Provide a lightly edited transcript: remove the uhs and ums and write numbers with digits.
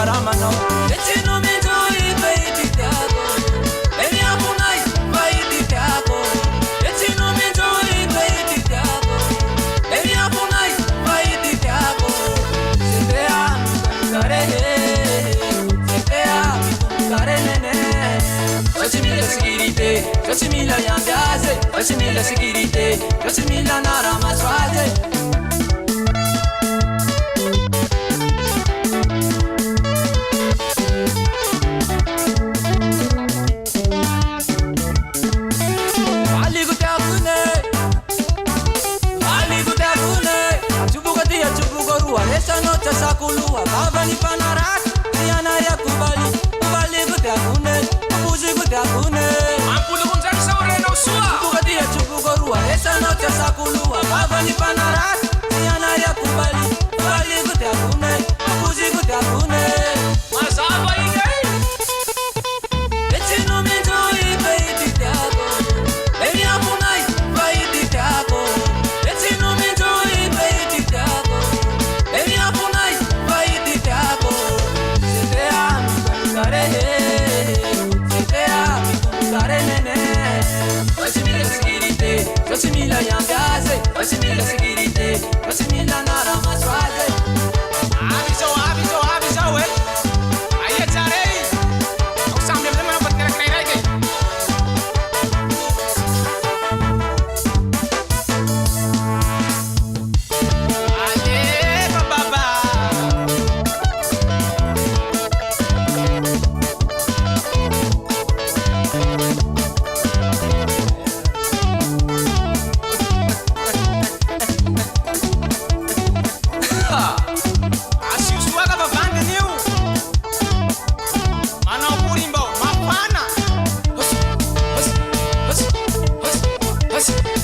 ramanao etsino minjoi faity tiako eny afonay faity tiako etsino minjoi faity tiako eny afonay faity tiako setea kare setea kare nene facimila sécurité facimila yambiase facimila sécurité facimila naramaswaze Nota sakulua bavani panarat yana ya kubali kubali gutakune kubuzi gutakune ampulu kunjani saurena usua kukatia chukugorua esa nota sakulua bavani panarat yana ya kubali kubali gutakune kubuzi gutakune mazaba ingai etsino minjoi faity tiako eni afunai faity tiako etsino minjoi faity tiako eni afunai faity tiako setea kare setea kare nene facimila sécurité facimila yambiase facimila sécurité facimila naramaswaze abiso we ayetare usambe mlema pat kara krai rai ale baba asiuswaga bavande niu mana purimbo mapana hus hus hus hus